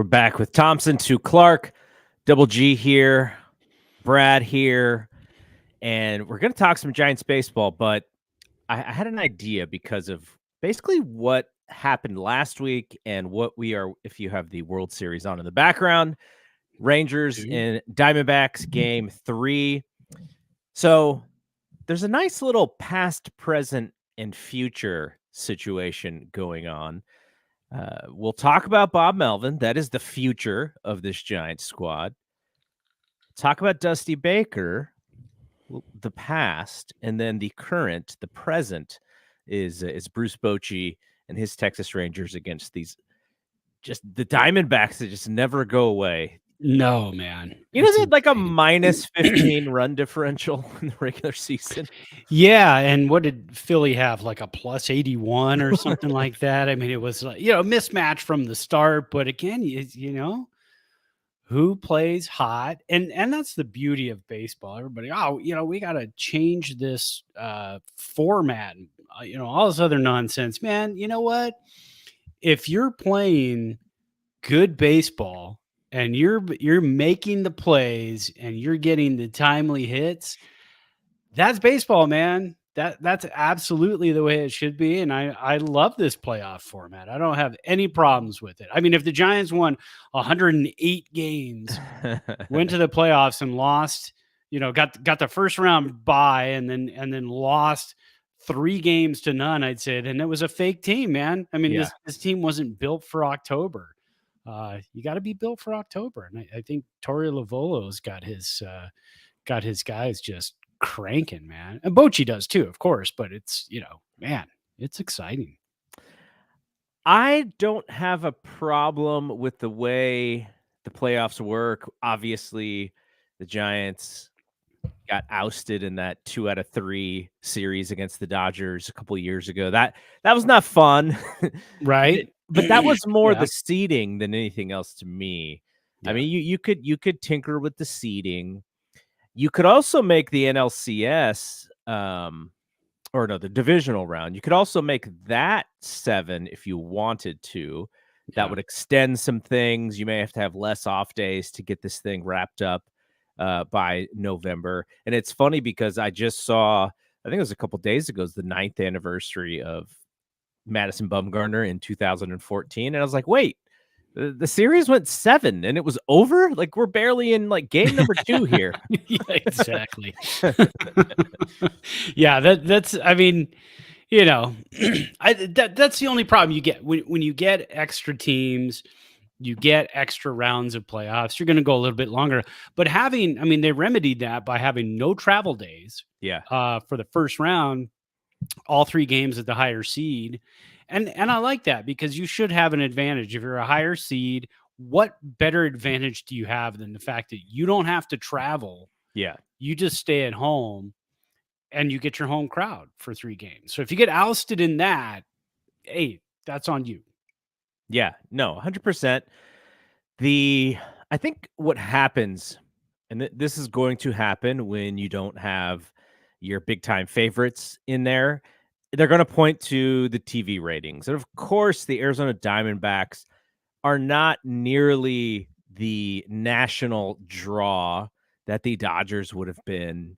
We're back with Thompson to Clark, Double G here, Brad here, and we're going to talk some Giants baseball, but I had an idea because of basically what happened last week and what we are, if you have the World Series on in the background, Rangers and Diamondbacks game 3. So there's a nice little past, present, and future situation going on. We'll talk about Bob Melvin. That is the future of this Giants squad. Talk about Dusty Baker, the past, and then the current, the present is Bruce Bochy and his Texas Rangers against these just the Diamondbacks that just never go away. No, man. You know, they had like a minus 15 run differential in the regular season. Yeah, and what did Philly have? Like a plus 81 or something like that? I mean, it was like, mismatch from the start. But again, who plays hot? And that's the beauty of baseball. Everybody, we got to change this format, all this other nonsense. Man, you know what? If you're playing good baseball, and you're making the plays and you're getting the timely hits, that's baseball, man. That's absolutely the way it should be. And I love this playoff format. I don't have any problems with it. I mean, if the Giants won 108 games, went to the playoffs and lost, got the first round bye and then lost 3 games to none, I'd say, then it was a fake team, man. I mean, this team wasn't built for October. You got to be built for October. And I think Torey Lovolo's got his guys just cranking, man. And Bochy does too, of course, but it's, man, it's exciting. I don't have a problem with the way the playoffs work. Obviously, the Giants got ousted in that 2 out of 3 series against the Dodgers a couple of years ago. That was not fun. Right. But that was more the seeding than anything else to me. Yeah. I mean, you could tinker with the seeding. You could also make the NLCS, the divisional round. You could also make that 7 if you wanted to. That would extend some things. You may have to have less off days to get this thing wrapped up by November. And it's funny because I just saw, I think it was a couple days ago, the 9th anniversary of Madison Bumgarner in 2014, and I was like, wait, the series went 7 and it was over. Like, we're barely in like game number 2 here. Yeah, exactly. Yeah, that's I mean, that's the only problem you get when you get extra teams. You get extra rounds of playoffs. You're going to go a little bit longer, but they remedied that by having no travel days. Yeah. For the first round, all 3 games at the higher seed. And I like that because you should have an advantage. If you're a higher seed, what better advantage do you have than the fact that you don't have to travel? Yeah. You just stay at home and you get your home crowd for 3 games. So if you get ousted in that, hey, that's on you. Yeah, no, 100%. I think what happens, and this is going to happen when you don't have your big time favorites in there, they're going to point to the TV ratings. And of course, the Arizona Diamondbacks are not nearly the national draw that the Dodgers would have been.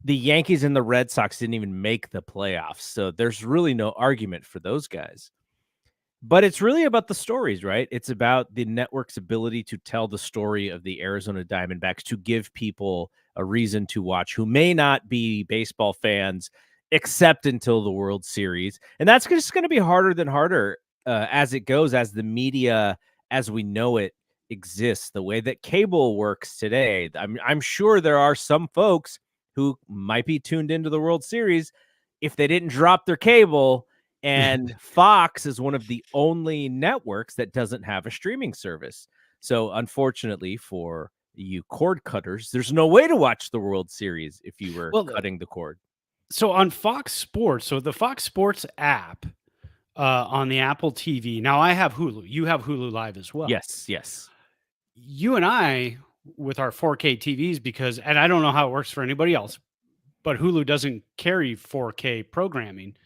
The Yankees and the Red Sox didn't even make the playoffs. So there's really no argument for those guys. But it's really about the stories, right? It's about the network's ability to tell the story of the Arizona Diamondbacks, to give people a reason to watch who may not be baseball fans except until the World Series. And that's just going to be harder than harder as it goes, as the media, as we know it, exists, the way that cable works today. I'm sure there are some folks who might be tuned into the World Series if they didn't drop their cable. And Fox is one of the only networks that doesn't have a streaming service. So unfortunately for you cord cutters, there's no way to watch the World Series if you were cutting the cord. So on Fox Sports, so the Fox Sports app on the Apple TV. Now I have Hulu. You have Hulu Live as well. Yes, yes. You and I, with our 4K TVs, and I don't know how it works for anybody else, but Hulu doesn't carry 4K programming.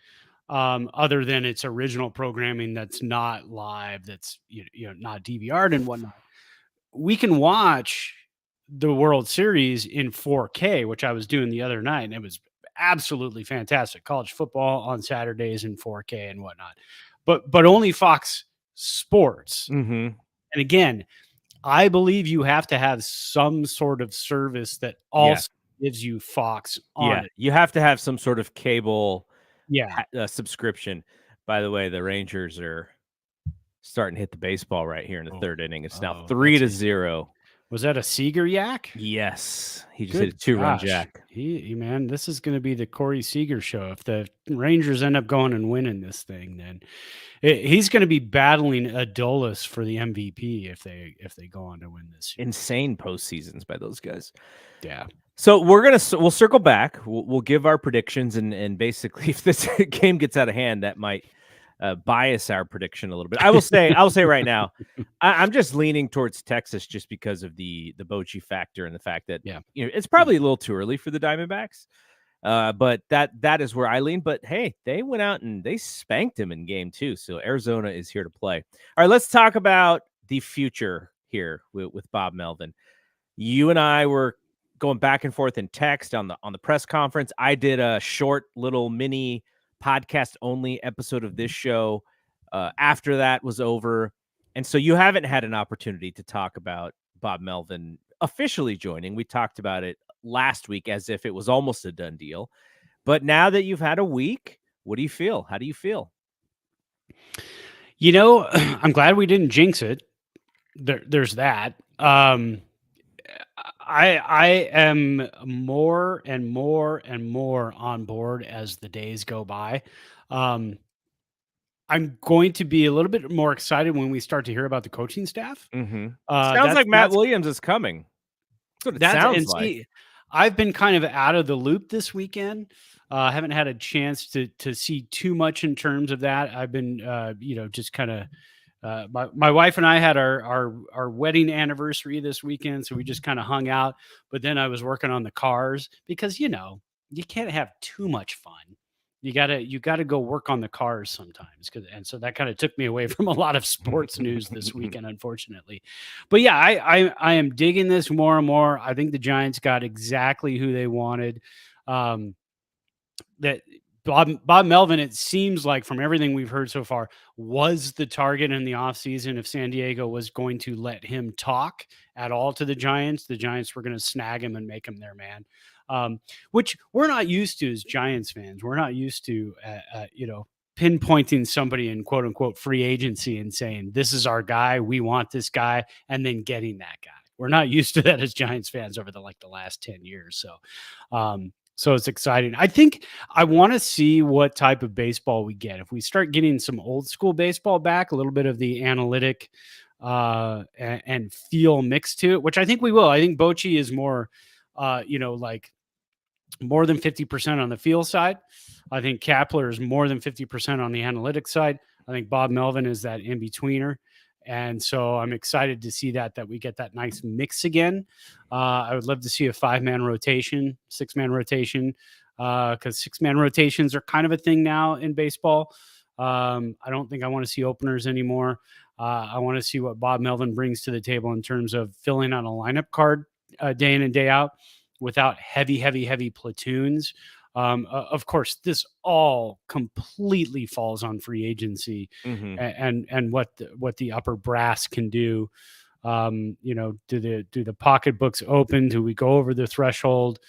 other than its original programming that's not live, that's not DVR'd and whatnot. We can watch the World Series in 4K, which I was doing the other night, and it was absolutely fantastic. College football on Saturdays in 4K and whatnot, but only Fox Sports. Mm-hmm. And again, I believe you have to have some sort of service that Yeah. also gives you Fox on Yeah. it. You have to have some sort of cable Yeah. subscription. By the way, the Rangers are starting to hit the baseball right here in the Oh, third inning. It's now oh, 3-0. was that a Seager yak? Yes. He just hit Good a 2-run gosh. jack. Man, this is going to be the Corey Seager show. If the Rangers end up going and winning this thing, then he's going to be battling Adolis for the MVP if they go on to win this year. Insane postseasons by those guys. Yeah. So we'll circle back. We'll give our predictions, and basically, if this game gets out of hand, that might bias our prediction a little bit. I'll say right now, I'm just leaning towards Texas just because of the Bochy factor and the fact that it's probably a little too early for the Diamondbacks. But that is where I lean. But hey, they went out and they spanked him in game 2. So Arizona is here to play. All right, let's talk about the future here with Bob Melvin. You and I were going back and forth in text on the press conference. I did a short little mini podcast only episode of this show after that was over. And so you haven't had an opportunity to talk about Bob Melvin officially joining. We talked about it last week as if it was almost a done deal. But now that you've had a week, what do you feel? How do you feel? I'm glad we didn't jinx it. There's that. I am more and more and more on board as the days go by. I'm going to be a little bit more excited when we start to hear about the coaching staff. Mm-hmm. Sounds like Matt Williams is coming. That's what it sounds like. See, I've been kind of out of the loop this weekend. I haven't had a chance to see too much in terms of that. I've been, just kind of. My wife and I had our wedding anniversary this weekend, so we just kind of hung out. But then I was working on the cars because you can't have too much fun. You gotta go work on the cars sometimes, and so that kind of took me away from a lot of sports news this weekend, unfortunately. But yeah, I am digging this more and more. I think the Giants got exactly who they wanted. That Bob Melvin, it seems like from everything we've heard so far, was the target in the offseason. If San Diego was going to let him talk at all to the Giants were going to snag him and make him their man, which we're not used to as Giants fans. We're not used to, pinpointing somebody in quote unquote free agency and saying, this is our guy, we want this guy, and then getting that guy. We're not used to that as Giants fans over the last 10 years. So it's exciting. I think I want to see what type of baseball we get. If we start getting some old school baseball back, a little bit of the analytic and feel mixed to it, which I think we will. I think Bochy is more, more than 50% on the feel side. I think Kapler is more than 50% on the analytic side. I think Bob Melvin is that in-betweener. And so I'm excited to see that we get that nice mix again. I would love to see a 5-man rotation, 6-man rotation, because 6-man rotations are kind of a thing now in baseball. I don't think I want to see openers anymore. I want to see what Bob Melvin brings to the table in terms of filling out a lineup card day in and day out without heavy platoons. Of course, this all completely falls on free agency and what the upper brass can do. Do the pocketbooks open? Do we go over the threshold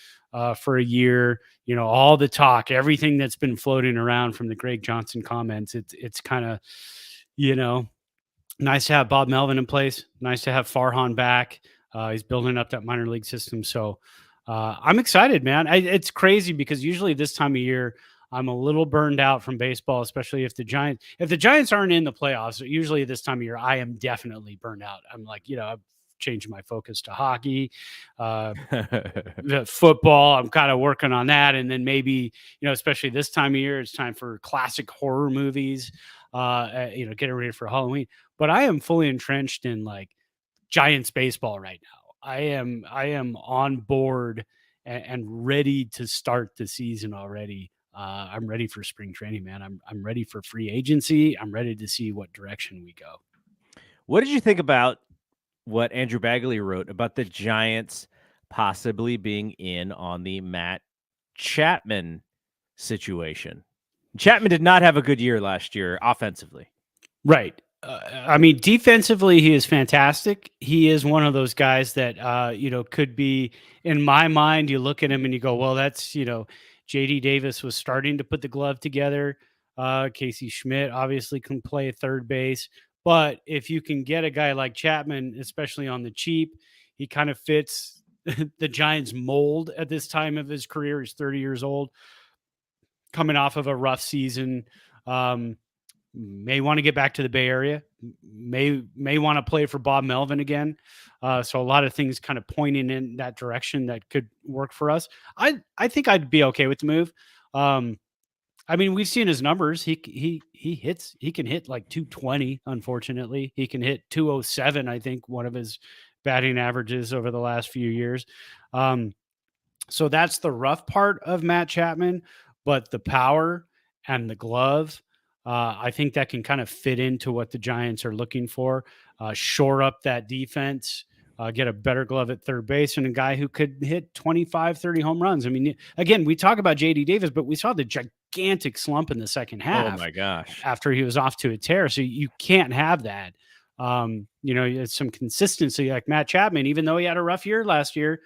for a year? All the talk, everything that's been floating around from the Greg Johnson comments. It's kind of, nice to have Bob Melvin in place. Nice to have Farhan back. He's building up that minor league system. So I'm excited, man. It's crazy because usually this time of year, I'm a little burned out from baseball, especially if the Giants aren't in the playoffs. Usually this time of year, I am definitely burned out. I'm like, I've changed my focus to hockey, the football. I'm kind of working on that. And then maybe, especially this time of year, it's time for classic horror movies, getting ready for Halloween. But I am fully entrenched in Giants baseball right now. I am on board and ready to start the season already. I'm ready for spring training, man. I'm ready for free agency. I'm ready to see what direction we go. What did you think about what Andrew Bagley wrote about the Giants possibly being in on the Matt Chapman situation? Chapman did not have a good year last year offensively. Right. I mean, defensively, he is fantastic. He is one of those guys that, could be, in my mind, you look at him and you go, well, that's, JD Davis was starting to put the glove together. Casey Schmidt obviously can play third base. But if you can get a guy like Chapman, especially on the cheap, he kind of fits the Giants mold at this time of his career. He's 30 years old, coming off of a rough season. May want to get back to the Bay Area, may want to play for Bob Melvin again. So a lot of things kind of pointing in that direction that could work for us. I think I'd be okay with the move. I mean, we've seen his numbers. He can hit like 220. Unfortunately, he can hit 207. I think one of his batting averages over the last few years. So that's the rough part of Matt Chapman, but the power and the glove, I think that can kind of fit into what the Giants are looking for. Shore up that defense, get a better glove at third base, and a guy who could hit 25, 30 home runs. I mean, again, we talk about JD Davis, but we saw the gigantic slump in the second half. Oh my gosh. After he was off to a tear. So you can't have that. It's some consistency like Matt Chapman, even though he had a rough year last year,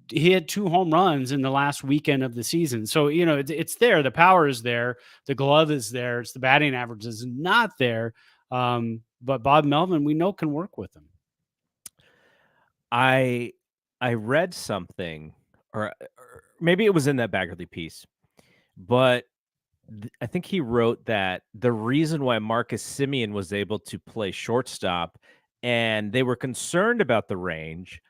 he had 2 home runs in the last weekend of the season. So, it's there. The power is there. The glove is there. It's the batting average is not there. But Bob Melvin, we know, can work with him. I read something, or maybe it was in that Baggerly piece, but I think he wrote that the reason why Marcus Semien was able to play shortstop, and they were concerned about the range,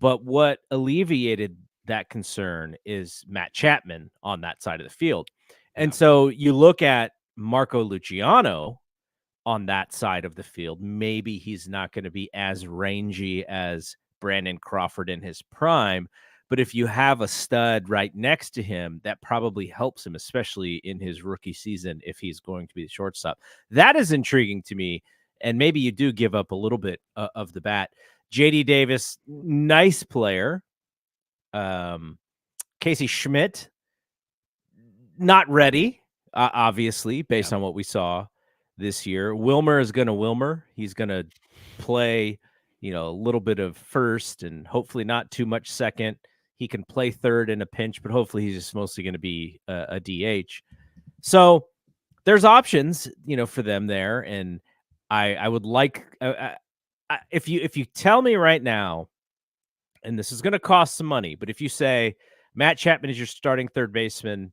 but what alleviated that concern is Matt Chapman on that side of the field. And so you look at Marco Luciano on that side of the field, maybe he's not going to be as rangy as Brandon Crawford in his prime, but if you have a stud right next to him, that probably helps him, especially in his rookie season, if he's going to be the shortstop. That is intriguing to me, and maybe you do give up a little bit of the bat. JD Davis, nice player. Casey Schmidt, not ready, obviously, based on what we saw this year. Wilmer is going to Wilmer. He's going to play, a little bit of first and hopefully not too much second. He can play third in a pinch, but hopefully he's just mostly going to be a DH. So there's options, for them there. And I would like, if you tell me right now, and this is going to cost some money, but if you say Matt Chapman is your starting third baseman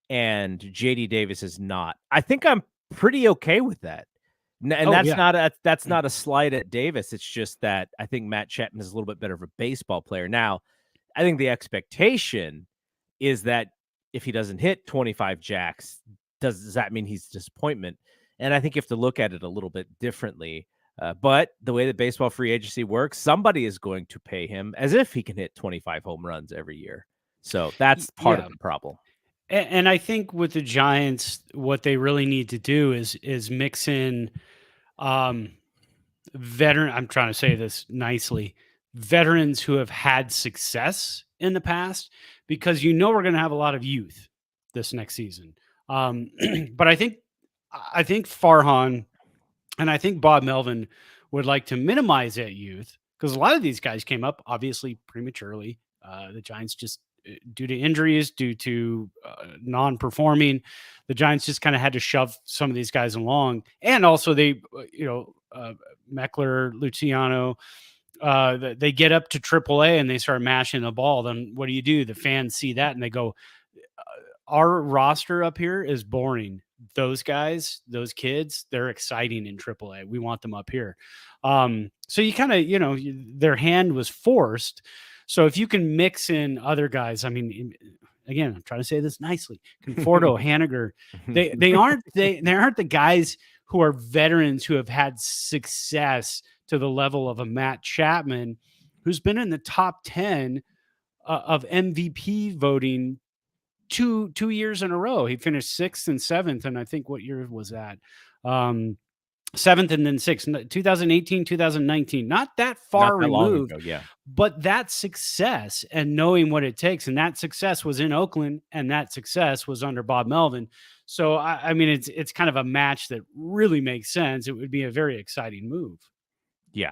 and JD Davis is not, I think I'm pretty okay with that. And that's not a slight at Davis. It's just that I think Matt Chapman is a little bit better of a baseball player. Now, I think the expectation is that if he doesn't hit 25 jacks, does that mean he's a disappointment? And I think you have to look at it a little bit differently. But the way that baseball free agency works, somebody is going to pay him as if he can hit 25 home runs every year. So that's part of the problem. And I think with the Giants, what they really need to do is mix in veteran. I'm trying to say this nicely. Veterans who have had success in the past, because we're going to have a lot of youth this next season. But I think Farhan and I think Bob Melvin would like to minimize that youth, because a lot of these guys came up obviously prematurely. The Giants just, due to injuries, due to non-performing, the Giants just kind of had to shove some of these guys along. And also they, Meckler, Luciano, they get up to AAA and they start mashing the ball. Then what do? The fans see that and they go, our roster up here is boring. Those guys, those kids, they're exciting in AAA. We want them up here. So you kind of, their hand was forced. So if you can mix in other guys, I mean, again, I'm trying to say this nicely. Conforto, Haniger, they aren't the guys who are veterans who have had success to the level of a Matt Chapman, who's been in the top 10 of MVP voting two years in a row. He finished 6th and 7th, and I think what year was that? 7th and then 6th, 2018, 2019. Not that Not far that long removed, ago. Yeah. but that success and knowing what it takes, and that success was in Oakland, and that success was under Bob Melvin. So I mean, it's kind of a match that really makes sense. It would be a very exciting move. Yeah.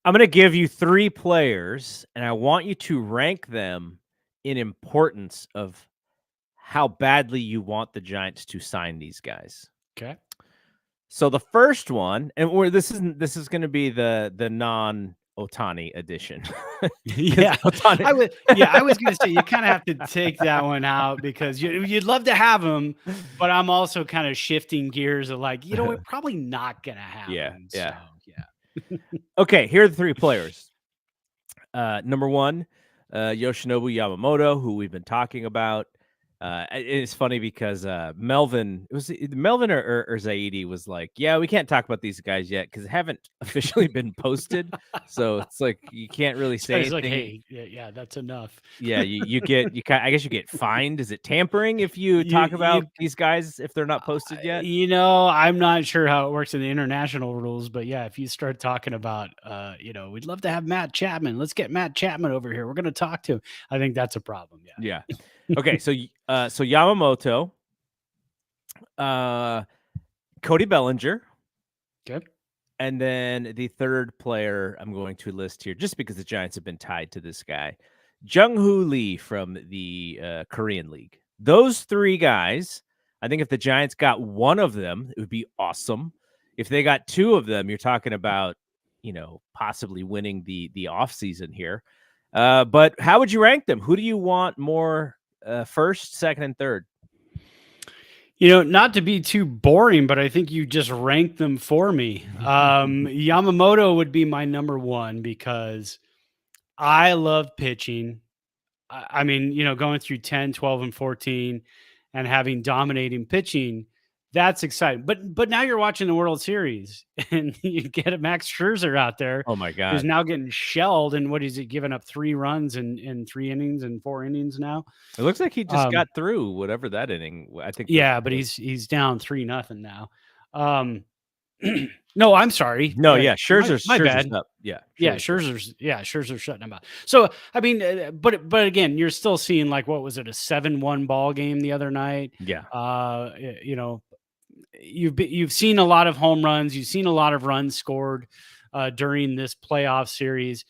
I'm going to give you 3 players, and I want you to rank them in importance of how badly you want the Giants to sign these guys. Okay. So the first one, and this is going to be the non Otani edition. Yeah, Otani. I was gonna say you kind of have to take that one out because you'd love to have him, but I'm also kind of shifting gears of like, we're probably not gonna have Yeah, him. yeah. So yeah. Okay, here are the 3 players. Number 1, Yoshinobu Yamamoto, who we've been talking about. It's funny because Melvin, Melvin or Zaidi was like, yeah, we can't talk about these guys yet because they haven't officially been posted. So it's like you can't really So say he's like, anything. hey, yeah, that's enough. Yeah, I guess you get fined. Is it tampering if you talk about You these guys if they're not posted yet? I'm not sure how it works in the international rules, but yeah, if you start talking about, we'd love to have Matt Chapman. Let's get Matt Chapman over here. We're going to talk to him. I think that's a problem. Yeah. Yeah. Okay, so Yamamoto, Cody Bellinger, Okay. and then the third player I'm going to list here, just because the Giants have been tied to this guy, Jung-Hoo Lee from the Korean League. Those 3 guys, I think if the Giants got one of them, it would be awesome. If they got 2 of them, you're talking about, possibly winning the offseason here. But how would you rank them? Who do you want more first, second, and third? Not to be too boring, but I think you just ranked them for me. Yamamoto would be my number 1 because I love pitching. I mean, going through 10, 12, and 14 and having dominating pitching, that's exciting. But now you're watching the World Series and you get a Max Scherzer out there Oh my who's God. now getting shelled. And what is he giving up 3 runs in 3 innings and 4 innings now? It looks like he just got through whatever that inning. I think. Yeah, but he's down 3-0 now. No, I'm sorry. No, yeah, Scherzer's bad. up. Yeah, Scherzer's shutting him out. So I mean, but again, you're still seeing like what was it, a 7-1 ball game the other night? Yeah. You've seen a lot of home runs. You've seen a lot of runs scored during this playoff series.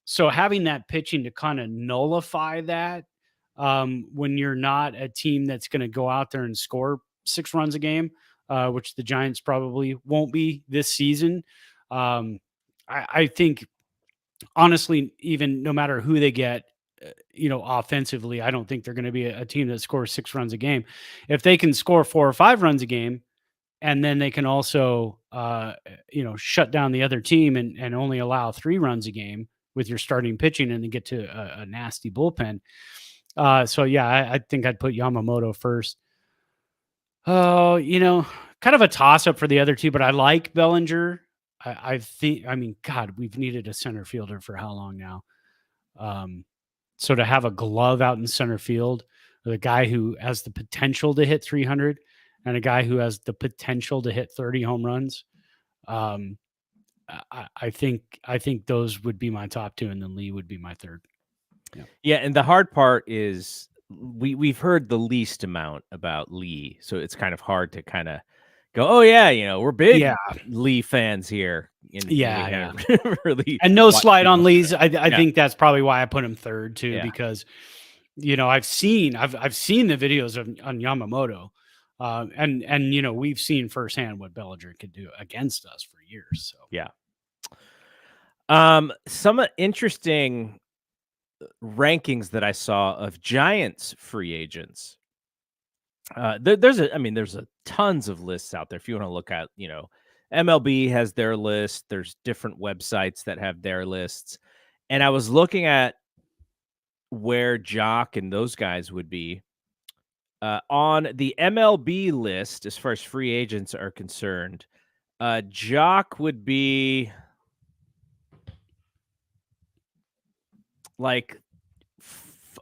So having that pitching to kind of nullify that when you're not a team that's going to go out there and score 6 runs a game, which the Giants probably won't be this season. I think, honestly, even no matter who they get, offensively, I don't think they're going to be a team that scores 6 runs a game. If they can score 4 or 5 runs a game, and then they can also, shut down the other team and only allow 3 runs a game with your starting pitching and then get to a nasty bullpen. So, yeah, I think I'd put Yamamoto first. Oh, kind of a toss-up for the other 2, but I like Bellinger. I mean, God, we've needed a center fielder for how long now? So to have a glove out in center field, the guy who has the potential to hit 300 and a guy who has the potential to hit 30 home runs, I think those would be my top 2, and then Lee would be my third. Yeah, and the hard part is we've heard the least amount about Lee, so it's kind of hard to kind of go, oh yeah, we're big Lee fans here. Yeah. Really, and no slight on Lee's. I think that's probably why I put him third too, because I've seen the videos on Yamamoto, and we've seen firsthand what Bellinger could do against us for years. So yeah. Some interesting rankings that I saw of Giants free agents. There's a tons of lists out there. If you want to look at, MLB has their list. There's different websites that have their lists. And I was looking at where Jock and those guys would be on the MLB list as far as free agents are concerned. Jock would be like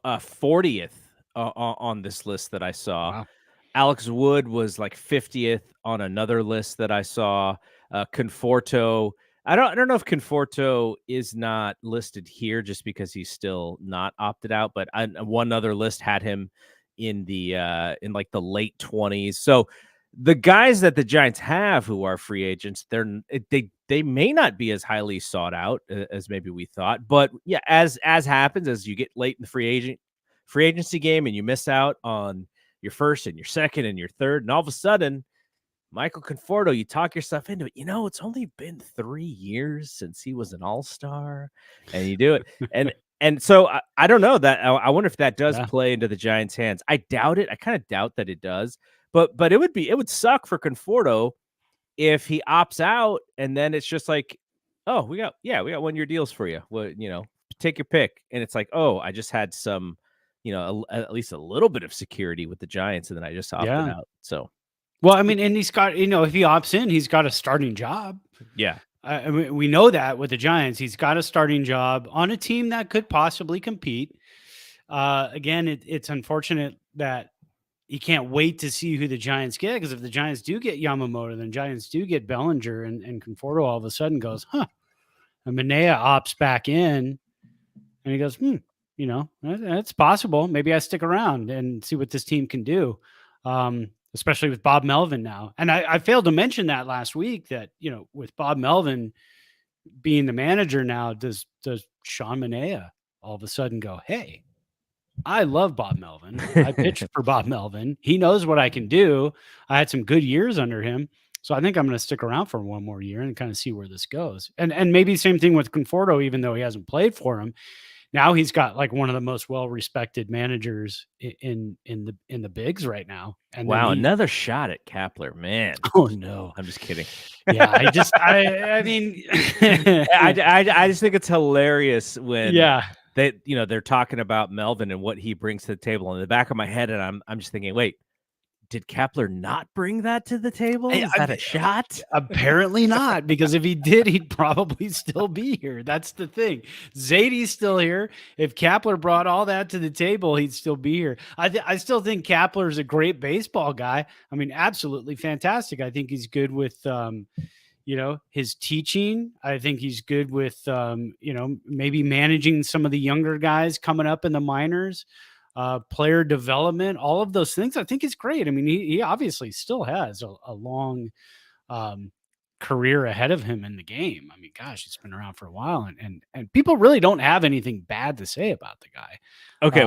40th on this list that I saw. Wow. Alex Wood was like 50th on another list that I saw. Conforto. I don't know if Conforto is not listed here just because he's still not opted out, but one other list had him in like the late 20s. So the guys that the Giants have who are free agents, they may not be as highly sought out as maybe we thought. But yeah, as happens as you get late in the free agency game and you miss out on your first and your second and your third, and all of a sudden, Michael Conforto, you talk yourself into it. It's only been 3 years since he was an all-star, and you do it. And so I don't know that I wonder if that does play into the Giants' hands. I doubt it. I kind of doubt that it does. But it would suck for Conforto if he opts out and then it's just like, oh, we got 1 year deals for you. Well, take your pick. And it's like, oh, I just had some, at least a little bit of security with the Giants, and then I just opted out. So, well, I mean, and he's got, if he opts in, he's got a starting job. Yeah. I mean, we know that with the Giants, he's got a starting job on a team that could possibly compete. Again, it's unfortunate that you can't wait to see who the Giants get, because if the Giants do get Yamamoto, then Giants do get Bellinger, and Conforto all of a sudden goes, and Manaea opts back in, and he goes, that's possible. Maybe I stick around and see what this team can do, especially with Bob Melvin now. And I failed to mention that last week that, with Bob Melvin being the manager now, does Sean Manaea all of a sudden go, hey, I love Bob Melvin. I pitched for Bob Melvin. He knows what I can do. I had some good years under him. So I think I'm going to stick around for one more year and kind of see where this goes. And maybe same thing with Conforto, even though he hasn't played for him. Now he's got like one of the most well-respected managers in the bigs right now. And wow, another shot at Kapler, man. Oh no, I'm just kidding. Yeah, I mean, I just think it's hilarious when they're talking about Melvin and what he brings to the table. In the back of my head, and I'm just thinking, wait, did Kapler not bring that to the table? Is that a shot? Apparently not, because if he did, he'd probably still be here. That's the thing. Zadie's still here. If Kapler brought all that to the table, he'd still be here. I still think Kapler is a great baseball guy. I mean, absolutely fantastic. I think he's good with, his teaching. I think he's good with, maybe managing some of the younger guys coming up in the minors. Player development, all of those things. I think is great. I mean, he obviously still has a long career ahead of him in the game. I mean, gosh, it's been around for a while, and people really don't have anything bad to say about the guy. Okay,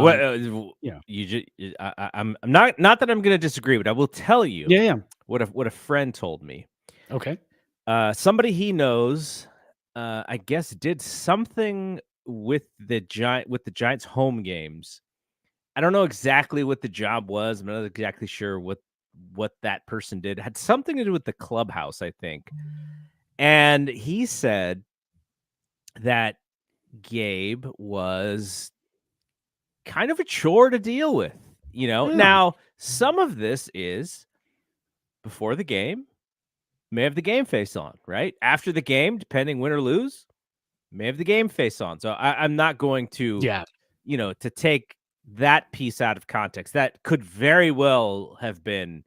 I'm not that I'm going to disagree, but I will tell you, what a friend told me. Okay, somebody he knows, I guess, did something with the Giants home games. I don't know exactly what the job was. I'm not exactly sure what that person did. It had something to do with the clubhouse, I think. And he said that Gabe was kind of a chore to deal with, Now, some of this is before the game, may have the game face on, right? After the game, depending win or lose, may have the game face on. So I'm not going to, to take that piece out of context. That could very well have been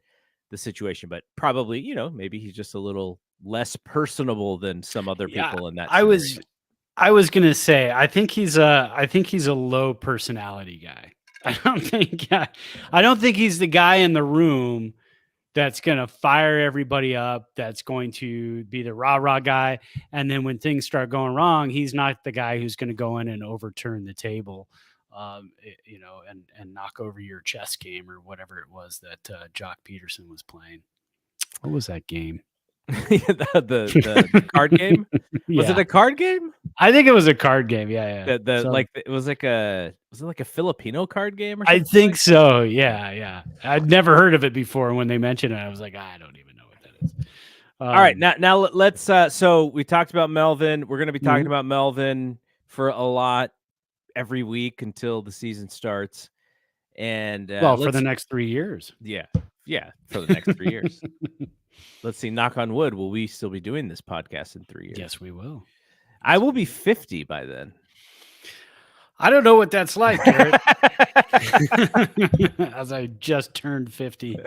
the situation, but probably, maybe he's just a little less personable than some other people in that scenario. I was gonna say, I think he's a low personality guy. I don't think he's the guy in the room that's going to fire everybody up, that's going to be the rah-rah guy. And then when things start going wrong, he's not the guy who's going to go in and overturn the table, and knock over your chess game or whatever it was that Jock Peterson was playing. What was that game? the card game? Was it a card game? I think it was a card game. Yeah. It was like a Filipino card game or something? I think so. Yeah. I'd never heard of it before. When they mentioned it, I was like, I don't even know what that is. All right, now let's. So we talked about Melvin. We're going to be talking about Melvin for a lot every week until the season starts, and for the next 3 years. Yeah, for the next 3 years. Let's see. Knock on wood. Will we still be doing this podcast in 3 years? Yes, we will. I will be 50 by then. I don't know what that's like, Garrett. As I just turned 50.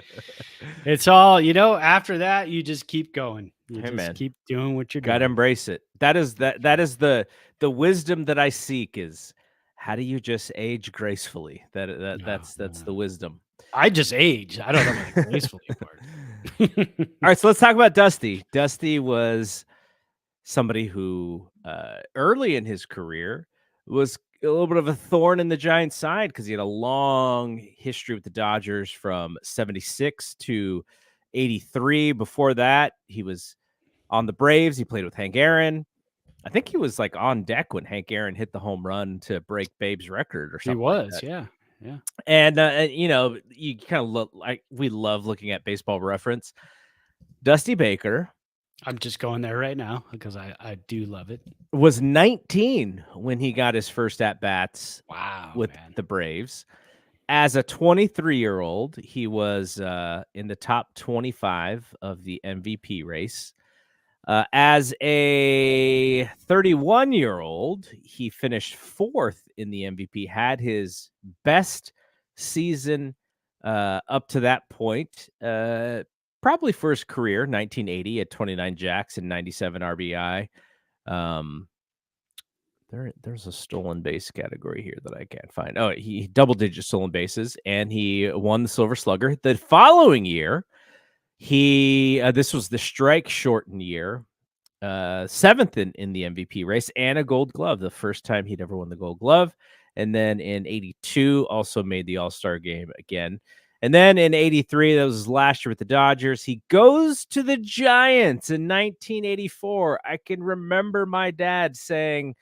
It's all, after that, you just keep going. You Hey, just man, keep doing what you're gotta doing. embrace it. That is the wisdom that I seek is how do you just age gracefully? That's the wisdom. I just age. I don't know about the gracefully part. All right, so let's talk about Dusty. Dusty was somebody who early in his career was a little bit of a thorn in the Giants' side because he had a long history with the Dodgers from 76 to 83. Before that, he was on the Braves. He played with Hank Aaron. I think he was like on deck when Hank Aaron hit the home run to break Babe's record or He something like was, that. yeah. Yeah. And you kind of look like we love looking at Baseball Reference. Dusty Baker I'm just going there right now because I do love it. was 19 when he got his first at bats Wow, with man. the Braves. As a 23-year-old, he was in the top 25 of the MVP race. As a 31-year-old, he finished fourth in the MVP, had his best season up to that point, probably for his career, 1980 at 29 jacks and 97 RBI. There's a stolen base category here that I can't find. Oh, he double-digit stolen bases, and he won the Silver Slugger. The following year, this was the strike-shortened year, seventh in the MVP race and a Gold Glove, the first time he'd ever won the Gold Glove. And then in 82, also made the All-Star game again. And then in 83, that was his last year with the Dodgers. He goes to the Giants in 1984. I can remember my dad saying,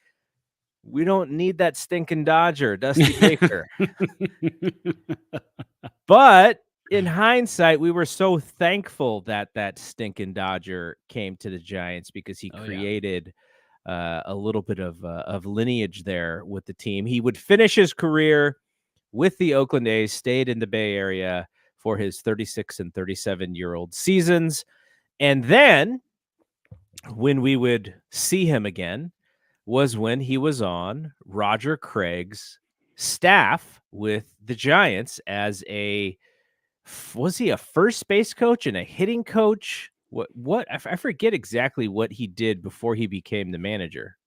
"We don't need that stinking Dodger, Dusty Baker." But in hindsight, we were so thankful that that stinking Dodger came to the Giants because he Oh, yeah. created a little bit of lineage there with the team. He would finish his career with the Oakland A's, stayed in the Bay Area for his 36 and 37-year-old seasons. And then when we would see him again was when he was on Roger Craig's staff with the Giants as was he a first base coach and a hitting coach? I forget exactly what he did before he became the manager.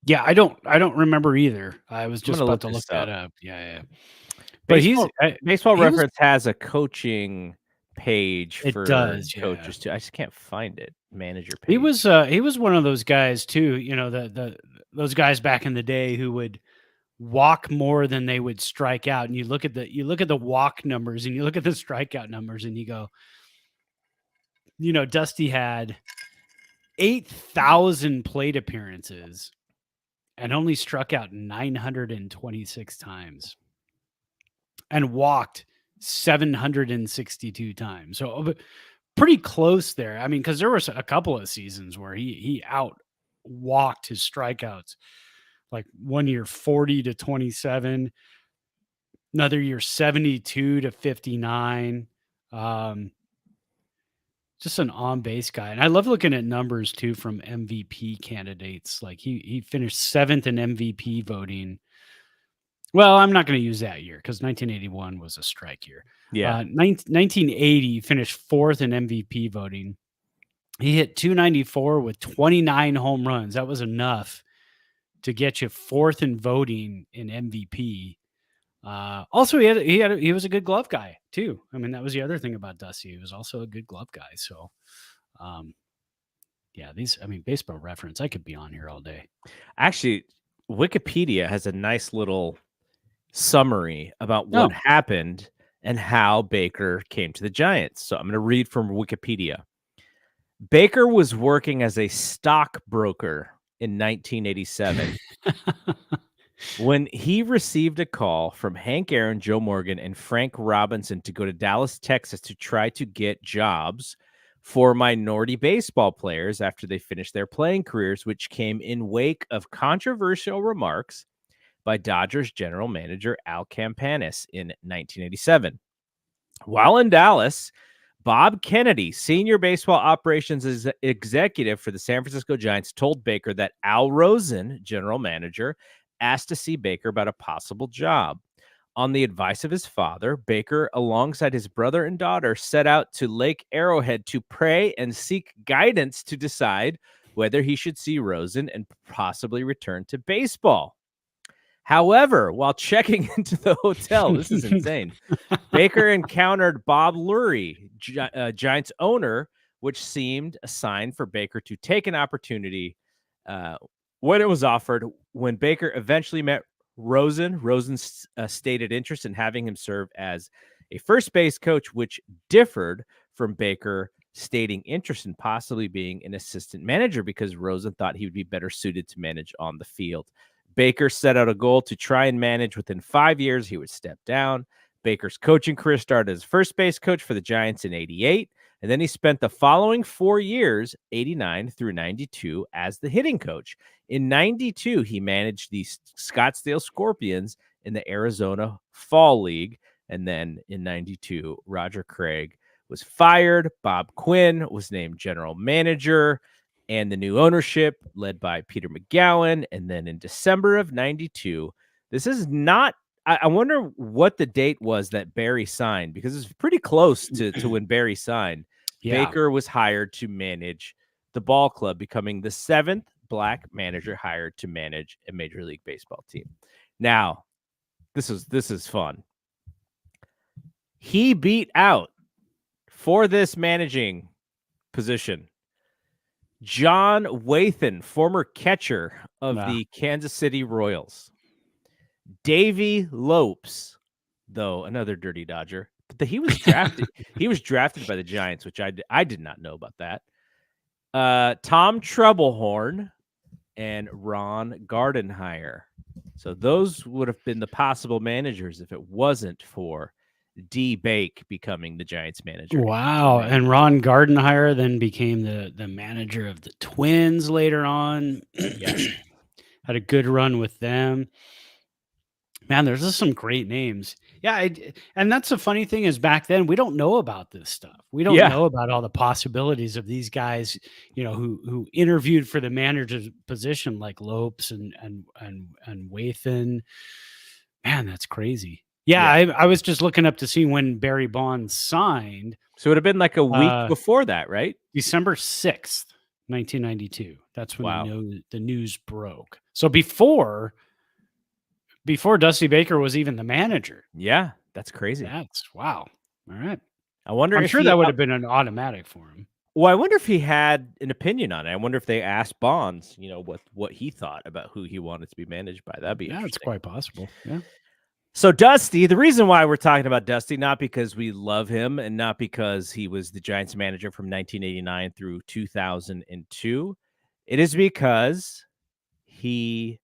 Yeah, I don't remember either. I was I'm just gonna about look to look this that up. up. Yeah. But Baseball he was Reference has a coaching page it for does, yeah. coaches too. I just can't find it. Manager He page. was one of those guys too, those guys back in the day who would walk more than they would strike out. And you look at the walk numbers and you look at the strikeout numbers and you go, Dusty had 8,000 plate appearances and only struck out 926 times and walked 762 times. So pretty close there. I mean, because there was a couple of seasons where he out walked his strikeouts. Like one year 40 to 27, another year 72 to 59. Just an on base guy. And I love looking at numbers too from MVP candidates. Like he finished seventh in MVP voting. Well, I'm not going to use that year because 1981 was a strike year. Yeah. 1980 finished fourth in MVP voting. He hit 294 with 29 home runs. That was enough to get you fourth in voting in MVP. Also, he was a good glove guy too. I mean, that was the other thing about Dusty. He was also a good glove guy. So, yeah, Baseball Reference. I could be on here all day. Actually, Wikipedia has a nice little summary about what happened and how Baker came to the Giants. So I'm going to read from Wikipedia. Baker was working as a stockbroker in 1987 when he received a call from Hank Aaron, Joe Morgan, and Frank Robinson to go to Dallas, Texas to try to get jobs for minority baseball players after they finished their playing careers, which came in wake of controversial remarks by Dodgers general manager Al Campanis in 1987. While in Dallas, Bob Kennedy, senior baseball operations executive for the San Francisco Giants, told Baker that Al Rosen, general manager, asked to see Baker about a possible job. On the advice of his father, Baker, alongside his brother and daughter, set out to Lake Arrowhead to pray and seek guidance to decide whether he should see Rosen and possibly return to baseball. However, while checking into the hotel, this is insane, Baker encountered Bob Lurie, Giants owner, which seemed a sign for Baker to take an opportunity when it was offered. When Baker eventually met Rosen stated interest in having him serve as a first base coach, which differed from Baker stating interest in possibly being an assistant manager because Rosen thought he would be better suited to manage on the field. Baker set out a goal to try and manage within 5 years. He would step down. Baker's coaching career started as first base coach for the Giants in 88, and then he spent the following 4 years, 89 through 92, as the hitting coach. In 92, he managed the Scottsdale Scorpions in the Arizona Fall League, and then in 92, Roger Craig was fired. Bob Quinn was named general manager, and the new ownership led by Peter McGowan. And then in December of 92, this is not, I wonder what the date was that Barry signed, because it's pretty close to when Barry signed. Yeah. Baker was hired to manage the ball club, becoming the 7th Black manager hired to manage a Major League Baseball team. Now, this is fun. He beat out, for this managing position, John Wathan, former catcher of the Kansas City Royals. Davey Lopes, though, another dirty Dodger, but he was drafted. He was drafted by the Giants, which I did not know about that. Tom Troublehorn and Ron Gardenhire. So those would have been the possible managers if it wasn't for D. Bake becoming the Giants manager. Wow. And Ron Gardenhire then became the manager of the Twins later on. Yes. Had a good run with them. Man, there's just some great names. Yeah, and that's the funny thing is back then we don't know about this stuff. We don't know about all the possibilities of these guys, who interviewed for the manager's position, like Lopes and Wathan. Man, that's crazy. Yeah. I was just looking up to see when Barry Bonds signed. So it would have been like a week before that, right? December 6th, 1992. That's when the news broke. So before Dusty Baker was even the manager. Yeah, that's crazy. That's wow. All right. I'm sure that would have been an automatic for him. Well, I wonder if he had an opinion on it. I wonder if they asked Bonds, what he thought about who he wanted to be managed by. That'd be interesting. It's quite possible. Yeah. So Dusty, the reason why we're talking about Dusty, not because we love him and not because he was the Giants manager from 1989 through 2002, it is because he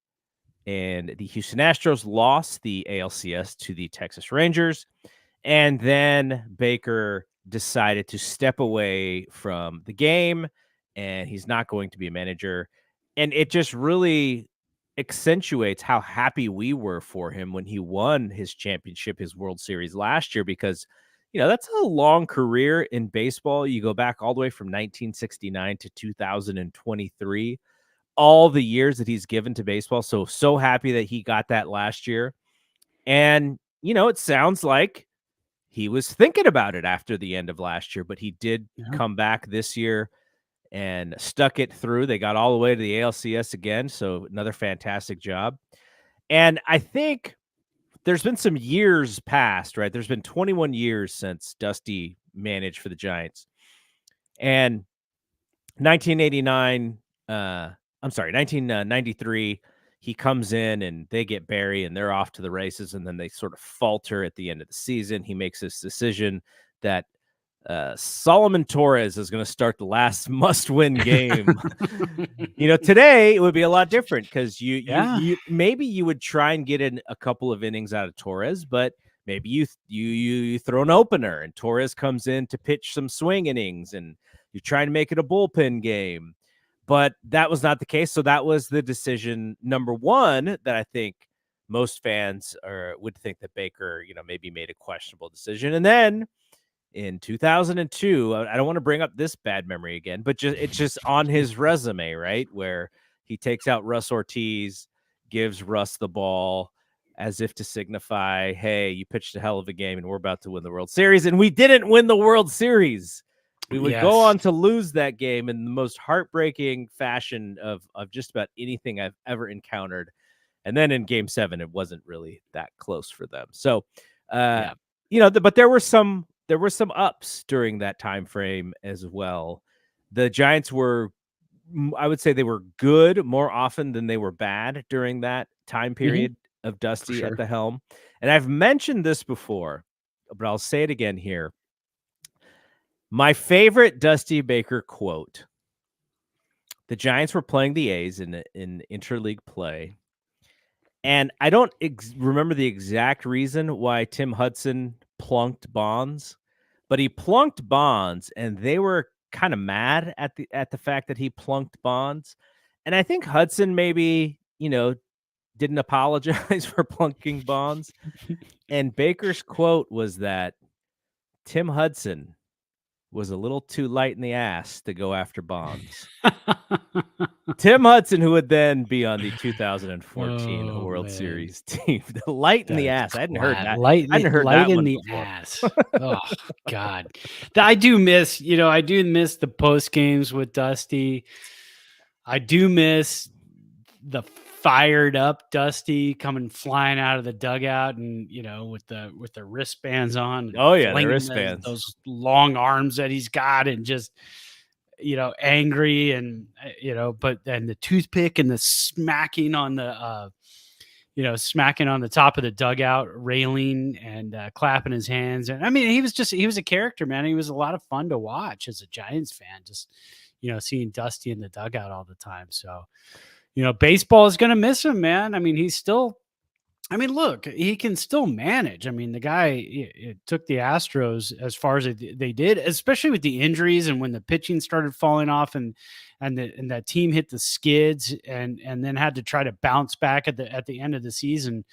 and the Houston Astros lost the ALCS to the Texas Rangers. And then Baker decided to step away from the game, and he's not going to be a manager. And it just really accentuates how happy we were for him when he won his championship, his World Series last year, because, that's a long career in baseball. You go back all the way from 1969 to 2023. All the years that he's given to baseball. So happy that he got that last year. And, it sounds like he was thinking about it after the end of last year, but he did come back this year and stuck it through. They got all the way to the ALCS again. So another fantastic job. And I think there's been some years past, right? There's been 21 years since Dusty managed for the Giants. And 1993, he comes in and they get Barry and they're off to the races, and then they sort of falter at the end of the season. He makes this decision that Solomon Torres is going to start the last must-win game. Today it would be a lot different because you maybe you would try and get in a couple of innings out of Torres, but maybe you throw an opener and Torres comes in to pitch some swing innings, and you're trying to make it a bullpen game. But that was not the case. So that was the decision number one that I think most fans would think that Baker, maybe made a questionable decision. And then in 2002, I don't want to bring up this bad memory again, but it's just on his resume, right? Where he takes out Russ Ortiz gives Russ the ball as if to signify, hey, you pitched a hell of a game and we're about to win the World Series. And we didn't win the World Series. We would go Yes. on to lose that game in the most heartbreaking fashion of just about anything I've ever encountered. And then in Game 7, it wasn't really that close for them. So, Yeah. but there were some ups during that time frame as well. The Giants were, I would say, they were good more often than they were bad during that time period of Dusty at sure. the helm. And I've mentioned this before, but I'll say it again here. My favorite Dusty Baker quote: the Giants were playing the A's in interleague play, and I don't remember the exact reason why Tim Hudson plunked Bonds, but he plunked Bonds, and they were kind of mad at the fact that he plunked Bonds. And I think Hudson maybe, didn't apologize for plunking Bonds. And Baker's quote was that Tim Hudson was a little too light in the ass to go after Bonds. Tim Hudson, who would then be on the 2014 World Series team. The light in the ass. I hadn't heard that. Light I hadn't heard that in one the before. ass. Oh God. I do miss the post games with Dusty. I do miss the fired up Dusty coming flying out of the dugout and with the wristbands on. Oh yeah, the flinging wristbands. those long arms that he's got, and just angry, and but then the toothpick and the smacking on the smacking on the top of the dugout railing and clapping his hands. And I mean, he was a character, man. He was a lot of fun to watch as a Giants fan, just seeing Dusty in the dugout all the time. So baseball is going to miss him, man. I mean, look, he can still manage. I mean, the guy it took the Astros as far as they did, especially with the injuries and when the pitching started falling off, and that team hit the skids and then had to try to bounce back at the end of the season.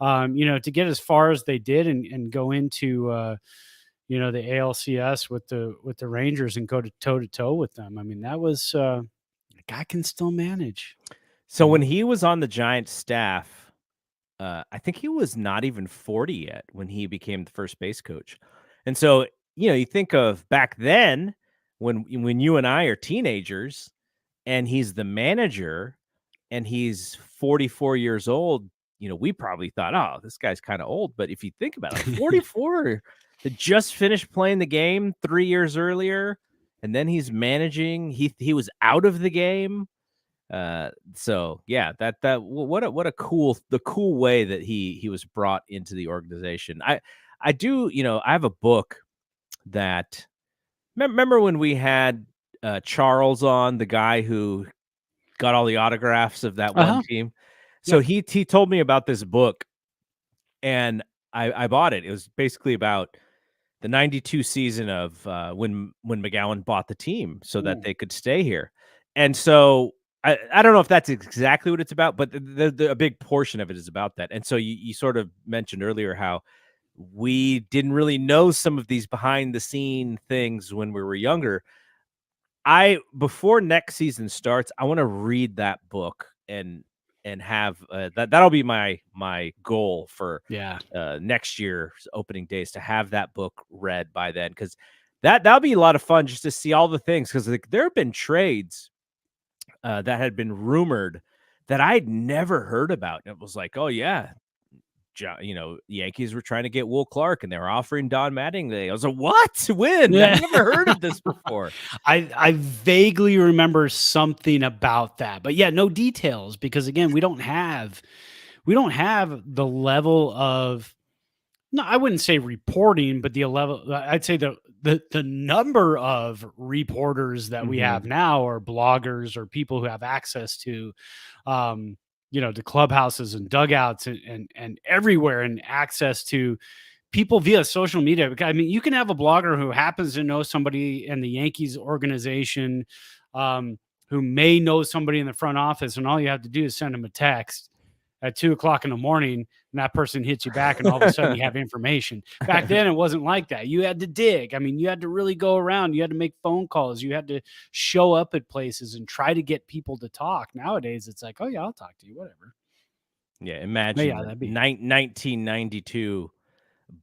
To get as far as they did and go into the ALCS with the Rangers and go toe to toe with them. I mean, that was the guy can still manage. So when he was on the Giants staff, I think he was not even 40 yet when he became the first base coach. And so, you think of back then when you and I are teenagers and he's the manager and he's 44 years old, we probably thought, oh, this guy's kind of old. But if you think about it, 44, that just finished playing the game 3 years earlier, and then he's managing. He was out of the game. So yeah, what a cool way that he was brought into the organization. I do, I have a book that remember when we had Charles on, the guy who got all the autographs of that one team. So he told me about this book, and I bought it. It was basically about the 92 season of when McGowan bought the team so that they could stay here. And so I don't know if that's exactly what it's about, but a big portion of it is about that. And so you sort of mentioned earlier how we didn't really know some of these behind the scene things when we were younger. Before next season starts, I want to read that book and have that'll be my goal for next year's opening days, to have that book read by then, because that'll be a lot of fun just to see all the things, because there have been trades that had been rumored that I'd never heard about, and it was like, oh yeah, the Yankees were trying to get Will Clark and they were offering Don Mattingly. I was like, what? When? Yeah. I've never heard of this before. I vaguely remember something about that, but yeah, no details, because again, we don't have the level of, no, I wouldn't say reporting, but the level, I'd say the number of reporters that we have now, or bloggers, or people who have access to, the clubhouses and dugouts and everywhere, and access to people via social media. I mean, you can have a blogger who happens to know somebody in the Yankees organization, who may know somebody in the front office, and all you have to do is send them a text at 2:00 in the morning, and that person hits you back, and all of a sudden you have information. Back then, it wasn't like that. You had to dig. I mean, you had to really go around. You had to make phone calls. You had to show up at places and try to get people to talk. Nowadays, it's like, oh yeah, I'll talk to you, whatever. Yeah, But imagine yeah, the that'd be 1992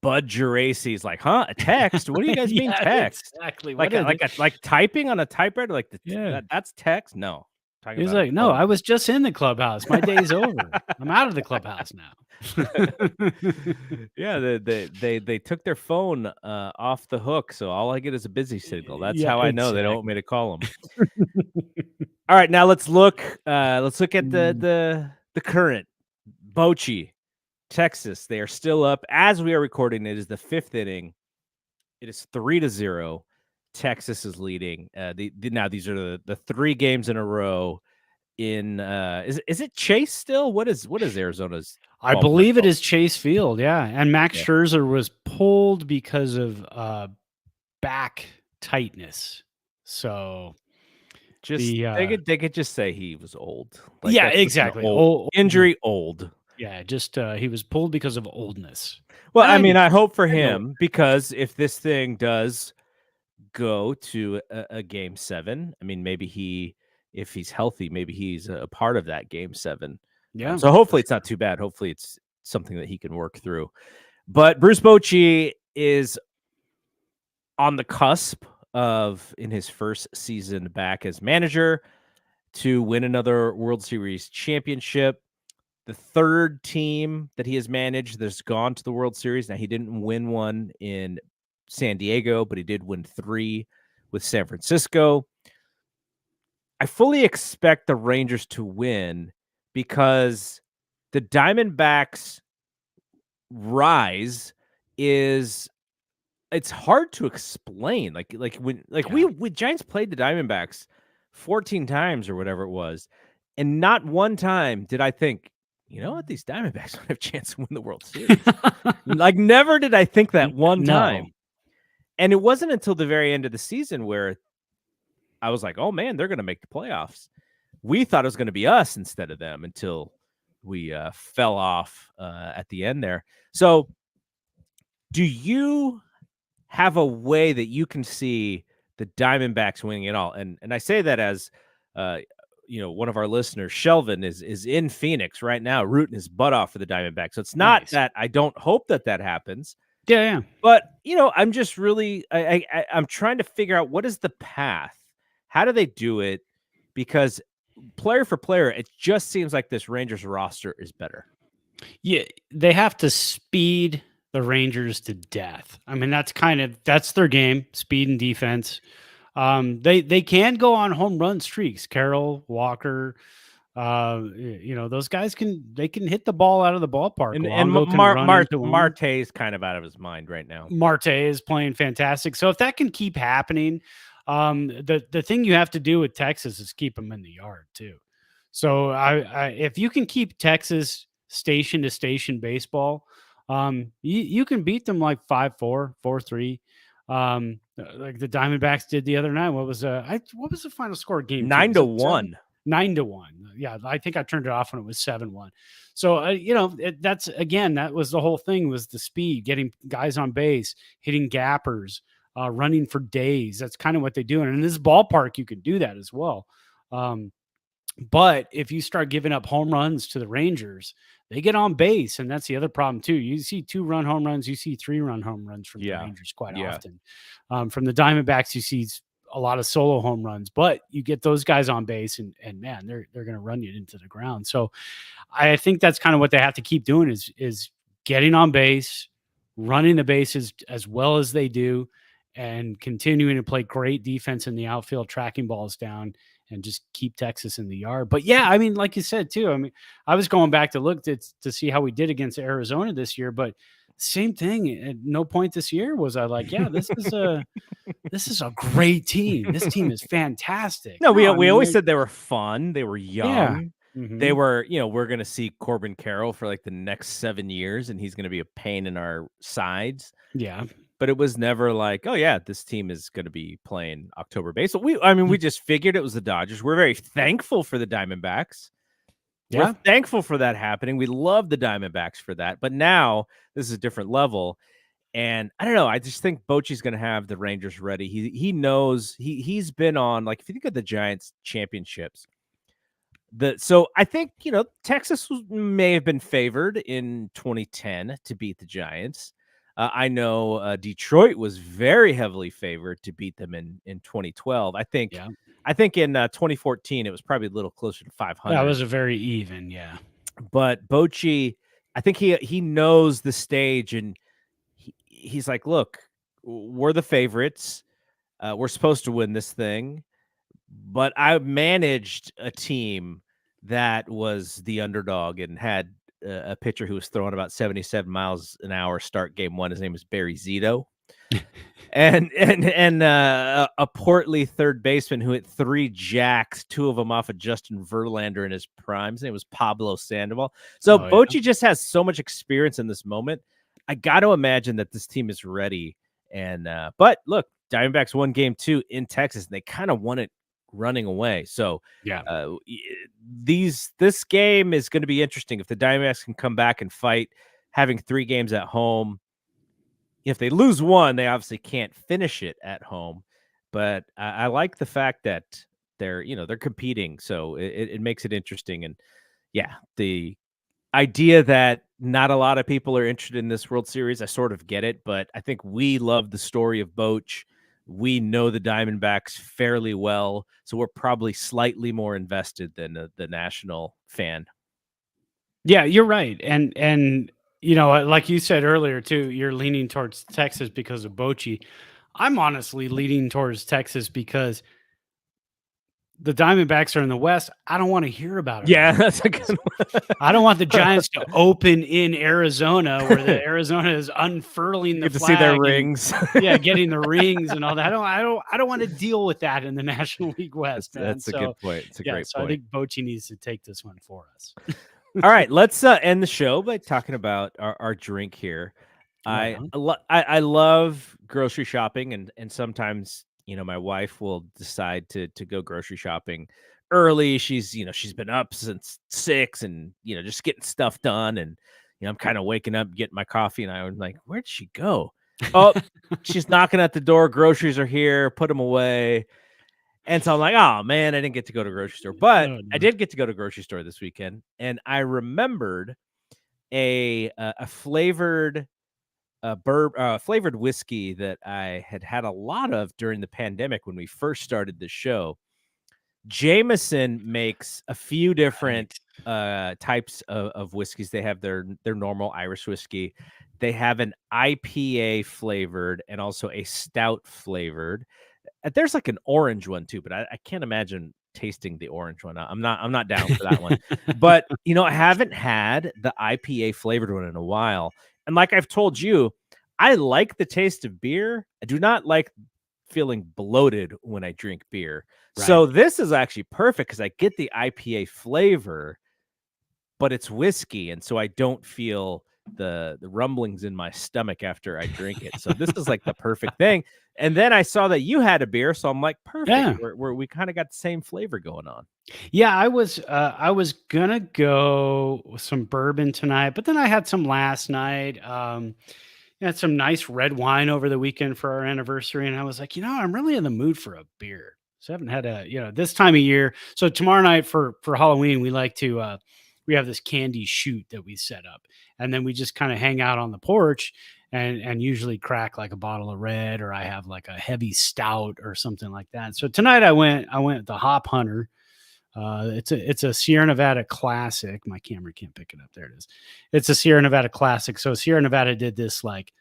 Bud Geraci's like, "Huh? A text? What do you guys mean yeah, text? exactly. Like What a did like a like typing on a typewriter? Like yeah. that's text? No. Talking He's about a like, "No, phone." I was just in the clubhouse. My day's over. I'm out of the clubhouse now." Yeah, they took their phone, off the hook, so all I get is a busy signal. That's Yeah, how I know they don't want me exactly. to call them. All right, now let's look at Mm, the current Bochy, Texas. They are still up as we are recording. It is the 5th inning. It is 3-0. Texas is leading. Now these are the 3 games in a row in, is it Chase still? What is Arizona's I ballpark believe it called? is Chase Field, yeah, and Max Yeah. Scherzer was pulled because of, back tightness. So, Just the, they could just say he was old. Like, yeah, that's just an exactly. old injury, old. Yeah, just, he was pulled because of oldness. Well, And I I mean, get I hope for I know him because if this thing does go to a game 7, I mean, maybe if he's healthy, maybe he's a part of that game 7. yeah, So for hopefully it's sure. not too bad. Hopefully it's something that he can work through. But Bruce Bochy is on the cusp of in his first season back as manager to win another World Series championship. The third team that he has managed that's gone to the World Series. Now, he didn't win one in San Diego, but he did win 3 with San Francisco. I fully expect the Rangers to win because the Diamondbacks' rise is it's hard to explain. Like Yeah. we Giants played the Diamondbacks 14 times or whatever it was, and not one time did I think, you know what, these Diamondbacks don't have a chance to win the World Series. Like never did I think that one No. time. And it wasn't until the very end of the season where I was like, oh man, they're gonna make the playoffs. We thought it was gonna be us instead of them until we fell off at the end there. So do you have a way that you can see the Diamondbacks winning it all? And I say that as uh, one of our listeners, Shelvin, is in Phoenix right now, rooting his butt off for the Diamondbacks. So it's not Nice. that I don't hope that happens, Yeah, yeah. but I'm just really I'm trying to figure out what is the path. How do they do it? Because player for player, it just seems like this Rangers roster is better. Yeah, they have to speed the Rangers to death. I mean, that's their game, speed and defense. They can go on home run streaks. Carroll, Walker, those guys can hit the ball out of the ballpark. And Longo can run into them. Marte is kind of out of his mind right now. Marte is playing fantastic. So if that can keep happening, the thing you have to do with Texas is keep them in the yard too. So if you can keep Texas station to station baseball, you can beat them like 5-4, 4-3. Like the Diamondbacks did the other night. What was the final score of game 2? Was it 7? 9-1. 9-1. Yeah, I think I turned it off when it was 7-1. So that was the whole thing, was the speed, getting guys on base, hitting gappers, running for days. That's kind of what they do. And in this ballpark, you can do that as well. But if you start giving up home runs to the Rangers, they get on base, and that's the other problem too. You see 2-run home runs, you see 3-run home runs from the Rangers quite often. From the Diamondbacks, you see a lot of solo home runs, but you get those guys on base, and man, they're going to run you into the ground. So I think that's kind of what they have to keep doing is getting on base, running the bases as well as they do, and continuing to play great defense in the outfield, tracking balls down, and just keep Texas in the yard. But yeah, I mean, like you said too, I mean, I was going back to look to see how we did against Arizona this year, but same thing. At no point this year was I like, yeah, this is a great team. This team is fantastic. No, No, I we mean, always said they were fun. They were yeah. young. They Mhm. were, we're going to see Corbin Carroll for like the next 7 years, and he's going to be a pain in our sides. Yeah. But it was never like, oh yeah, this team is going to be playing October base. So we just figured it was the Dodgers. We're very thankful for the Diamondbacks. We're Yeah. thankful for that happening. We love the Diamondbacks for that. But now this is a different level. And I don't know. I just think Bochy's going to have the Rangers ready. He knows he's been on, like, if you think of the Giants championships, So I think, Texas may have been favored in 2010 to beat the Giants. I know Detroit was very heavily favored to beat them in 2012. Yeah. I think in 2014 it was probably a little closer to That 500. was a very even. Yeah. But Bochy, I think he knows the stage, and he's like, look, we're the favorites. We're supposed to win this thing, but I managed a team that was the underdog and had a pitcher who was throwing about 77 miles an hour start game one. His name was Barry Zito. And a portly third baseman who hit 3 jacks, 2 of them off of Justin Verlander in his prime. His name was Pablo Sandoval. So Oh, yeah. Bochy just has so much experience in this moment. I got to imagine that this team is ready. And but look, Diamondbacks won game 2 in Texas, and they kind of won it running away. So Yeah. This game is going to be interesting if the Diamondbacks can come back and fight, having 3 games at home. If they lose one, they obviously can't finish it at home. But I like the fact that they're competing, so it makes it interesting. And yeah, the idea that not a lot of people are interested in this World Series, I sort of get it, but I think we love the story of Boch. We know the Diamondbacks fairly well, so we're probably slightly more invested than the national fan. Yeah, you're right. And like you said earlier too, you're leaning towards Texas because of Bochy. I'm honestly leaning towards Texas because the Diamondbacks are in the West. I don't want to hear about it. Yeah, that's a good one. I don't want the Giants to open in Arizona where the Arizona is unfurling You the get to flag see their and, rings. getting the rings and all that. I don't want to deal with that in the National League West, man. That's a good point. It's a great so point. I think Bochy needs to take this one for us. All right, let's end the show by talking about our drink here. Right I love grocery shopping, and sometimes my wife will decide to go grocery shopping early. She's been up since 6, and just getting stuff done, and I'm kind of waking up, getting my coffee, and I'm like, where'd she go? Oh, she's knocking at the door. Groceries are here. Put them away. And so I'm like, oh man, I didn't get to go to grocery store, but Oh, I no. did get to go to grocery store this weekend, and I remembered a flavored flavored whiskey that I had a lot of during the pandemic when we first started the show. Jameson makes a few different types of whiskeys. They have their normal Irish whiskey. They have an IPA flavored and also a stout flavored. There's like an orange one too, but I can't imagine tasting the orange one. I'm not down for that one. But I haven't had the IPA flavored one in a while. And like I've told you, I like the taste of beer. I do not like feeling bloated when I drink beer. Right. So this is actually perfect because I get the IPA flavor, but it's whiskey, and so I don't feel the rumblings in my stomach after I drink it. So this is like the perfect thing. And then I saw that you had a beer, so I'm like, perfect. Yeah. We kind of got the same flavor going on. Yeah, I was gonna go with some bourbon tonight, but then I had some last night. Had some nice red wine over the weekend for our anniversary, and I was like, I'm really in the mood for a beer. So I haven't had this time of year. So tomorrow night for Halloween, we like to we have this candy shoot that we set up, and then we just kind of hang out on the porch and usually crack like a bottle of red, or I have like a heavy stout or something like that. So tonight I went with the Hop Hunter. It's a Sierra Nevada classic. My camera can't pick it up. There it is. It's a Sierra Nevada classic. So Sierra Nevada did this like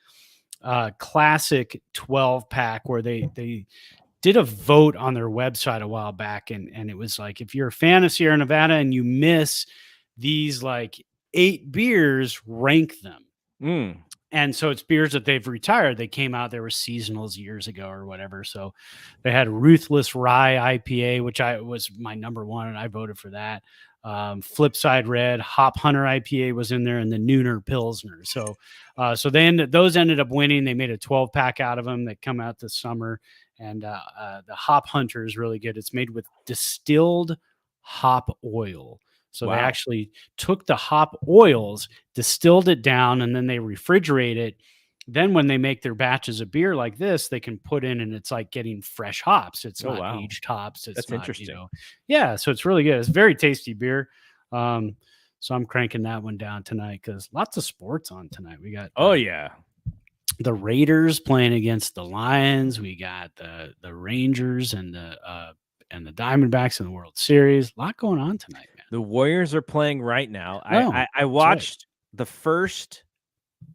classic 12 pack where they did a vote on their website a while back, and it was like, if you're a fan of Sierra Nevada and you miss these like 8 beers, rank them. And so it's beers that they've retired. They came out, there were seasonals years ago or whatever. So they had Ruthless Rye IPA, which was my number one, and I voted for that. Flipside Red, Hop Hunter IPA was in there, and the Nooner Pilsner. So those ended up winning. They made a 12 pack out of them that come out this summer. And the Hop Hunter is really good. It's made with distilled hop oil. So Wow. They actually took the hop oils, distilled it down, and then they refrigerate it then when they make their batches of beer like this, they can put in, and it's like getting fresh hops. It's Oh, not wow. aged hops. It's That's not, interesting. yeah. So it's really good. It's very tasty beer. So I'm cranking that one down tonight because lots of sports on tonight. We got Oh, yeah. the Raiders playing against the Lions. We got the Rangers and the Diamondbacks in the World Series. A lot going on tonight, man. The Warriors are playing right now. Oh, I that's right. watched the first,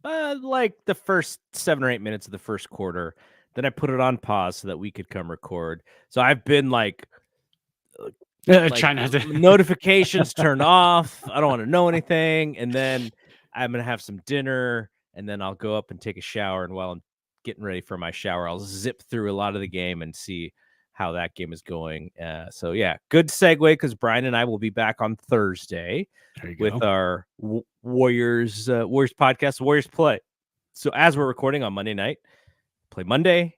like the first 7 or 8 minutes of the first quarter. Then I put it on pause so that we could come record. So I've been like Trying not to. notifications turned off. I don't want to know anything. And then I'm going to have some dinner, and then I'll go up and take a shower. And while I'm getting ready for my shower, I'll zip through a lot of the game and see how that game is going. So yeah, good segue, because Brian and I will be back on Thursday with our Warriors podcast, Warriors Play. So as we're recording on Monday night, play Monday,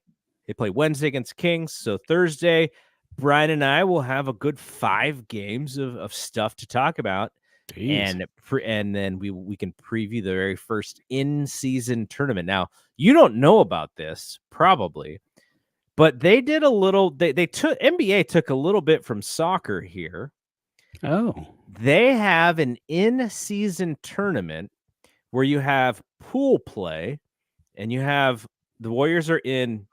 they play Wednesday against Kings. So Thursday, Brian and I will have a good 5 games of stuff to talk about. Jeez. And then we can preview the very first in-season tournament. Now, you don't know about this probably, but they did a little, they took, NBA took a little bit from soccer here. Oh. They have an in-season tournament where you have pool play, and you have the Warriors are in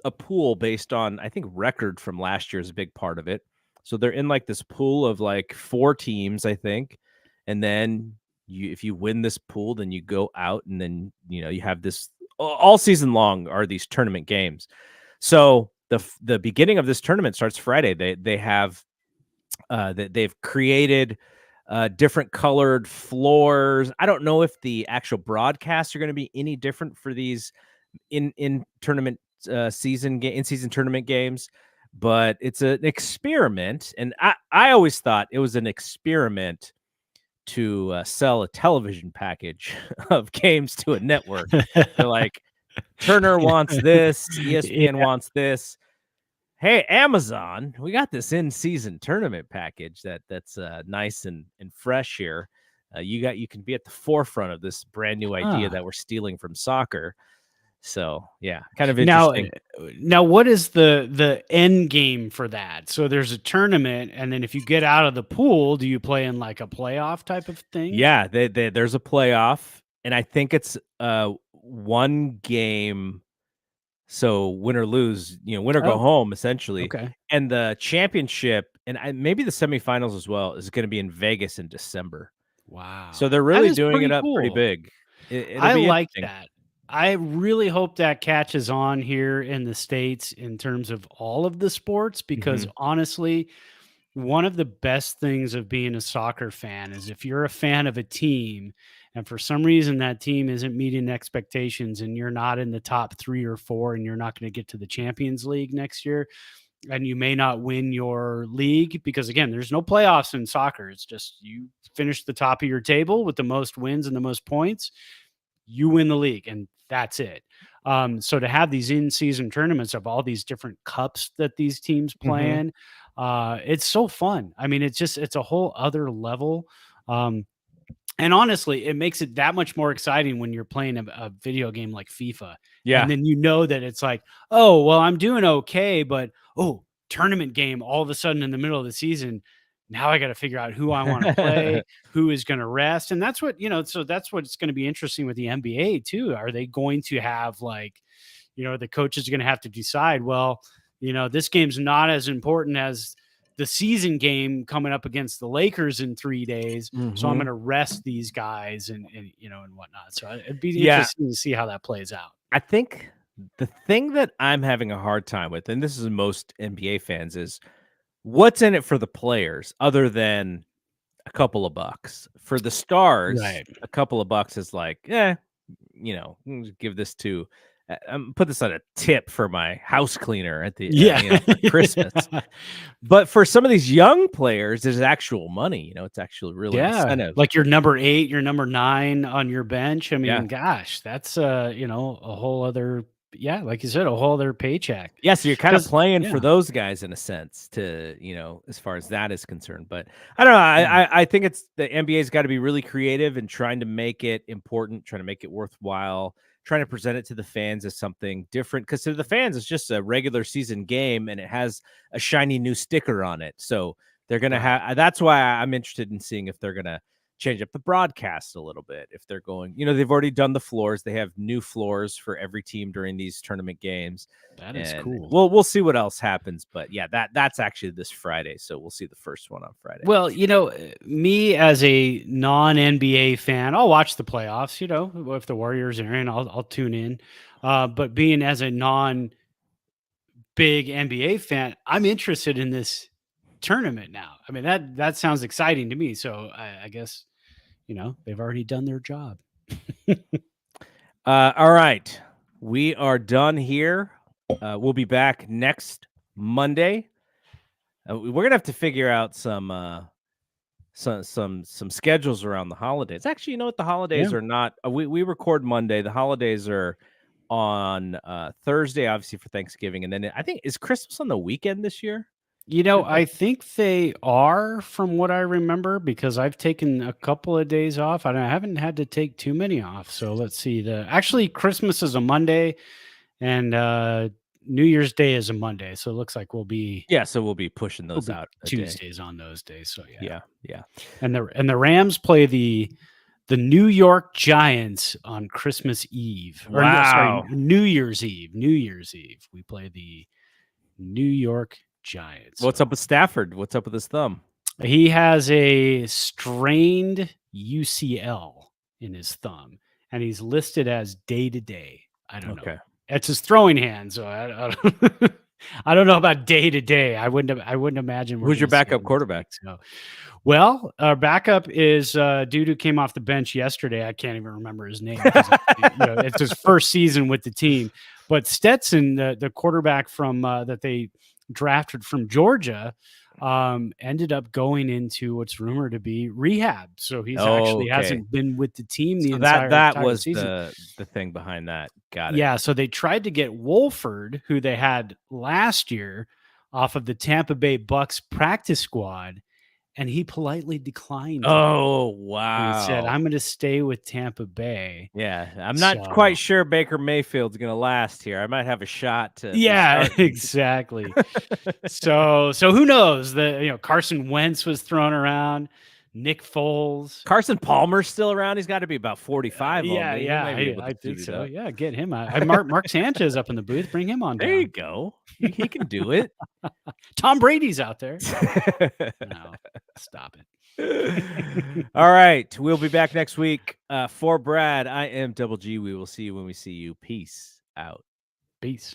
a pool based on, I think, record from last year is a big part of it. So they're in like this pool of like 4 teams, I think. And then if you win this pool, then you go out, and then, you have this all season long are these tournament games. So the beginning of this tournament starts Friday. They have they've created different colored floors. I don't know if the actual broadcasts are going to be any different for these in tournament in-season tournament games, but it's an experiment. And I always thought it was an experiment to sell a television package of games to a network. They're like, Turner wants this, ESPN wants this. Hey, Amazon, we got this in-season tournament package that's nice and fresh here. You can be at the forefront of this brand new idea that we're stealing from soccer. So yeah, kind of interesting. Now what is the end game for that? So there's a tournament, and then if you get out of the pool, do you play in like a playoff type of thing? Yeah, there's a playoff, and I think it's one game. So win or lose, win or go home, essentially. Okay. And the championship, and maybe the semifinals as well, is going to be in Vegas in December. Wow. So they're really doing it up pretty big. I like that. I really hope that catches on here in the States in terms of all of the sports, because honestly, one of the best things of being a soccer fan is if you're a fan of a team and for some reason that team isn't meeting expectations and you're not in the top 3 or 4 and you're not going to get to the Champions League next year, and you may not win your league, because again, there's no playoffs in soccer. It's just you finish the top of your table with the most wins and the most points, you win the league, and that's it. So to have these in-season tournaments of all these different cups that these teams play in, it's so fun. I mean, it's a whole other level. And honestly, it makes it that much more exciting when you're playing a video game like FIFA. Yeah. And then that it's like, oh, well, I'm doing okay, but tournament game all of a sudden in the middle of the season. Now I got to figure out who I want to play, who is going to rest. And that's what, so that's what's going to be interesting with the NBA too. Are they going to have like, the coaches are going to have to decide, well, this game's not as important as the season game coming up against the Lakers in 3 days. So I'm going to rest these guys and whatnot. So it'd be interesting to see how that plays out. I think the thing that I'm having a hard time with, and this is most NBA fans, is what's in it for the players other than a couple of bucks. For the stars, a couple of bucks is like, give this to put this on a tip for my house cleaner at the for Christmas. But for some of these young players, there's actual money. It's actually really incentive. Like your number 8, your number 9 on your bench. I mean, gosh, that's a whole other yeah, like you said, a whole other paycheck. Yeah, so you're kind of 'Cause playing yeah, for those guys in a sense to, as far as that is concerned. But I don't know. yeah, I think it's the NBA's got to be really creative and trying to make it important, trying to make it worthwhile, trying to present it to the fans as something different. Because to the fans, it's just a regular season game and it has a shiny new sticker on it. So they're gonna right. have. That's why I'm interested in seeing if they're gonna change up the broadcast a little bit. If they're going, they've already done the floors. They have new floors for every team during these tournament games. That is And cool. we'll see what else happens, but yeah, that's actually this Friday, so we'll see the first one on Friday. Well, me as a non-NBA fan, I'll watch the playoffs. If the Warriors are in, I'll tune in. But being as a non-big NBA fan, I'm interested in this tournament now. I mean, that sounds exciting to me. So I guess they've already done their job. All right, we are done here. We'll be back next Monday. We're gonna have to figure out some schedules around the holidays. Actually, what? The holidays Yeah. are not. We record Monday. The holidays are on Thursday, obviously for Thanksgiving, and then I think is Christmas on the weekend this year. I think they are, from what I remember, because I've taken a couple of days off. I haven't had to take too many off. So let's see. Actually, Christmas is a Monday, and New Year's Day is a Monday. So it looks like we'll be So we'll be pushing those out a day. Tuesdays on those days. So Yeah. And the Rams play the New York Giants on Christmas Eve. Or no, sorry, Wow. New Year's Eve. New Year's Eve. We play the New York Giants. What's up with Stafford? What's up with his thumb? He has a strained UCL in his thumb, and he's listed as day-to-day. I don't know. It's his throwing hand, so I don't know about day-to-day. I wouldn't imagine. Who's your backup quarterback? So, well, our backup is dude who came off the bench yesterday. I can't even remember his name. It's his first season with the team. But Stetson, the quarterback from that they drafted from Georgia, ended up going into what's rumored to be rehab. So he's actually hasn't been with the team the entire was season. the thing behind that. Got it. Yeah, so they tried to get Wolford, who they had last year, off of the Tampa Bay Bucks practice squad, and he politely declined. Oh, wow. He said, "I'm going to stay with Tampa Bay." Yeah, I'm not quite sure Baker Mayfield's going to last here. I might have a shot to. Yeah, exactly. So who knows? Carson Wentz was thrown around. Nick Foles. Carson Palmer's still around. He's got to be about 45. I think so. Yeah, get him out. Mark Sanchez up in the booth. Bring him on down. There you go. He can do it. Tom Brady's out there. No, stop it. All right. We'll be back next week. For Brad, I am Double G. We will see you when we see you. Peace out. Peace.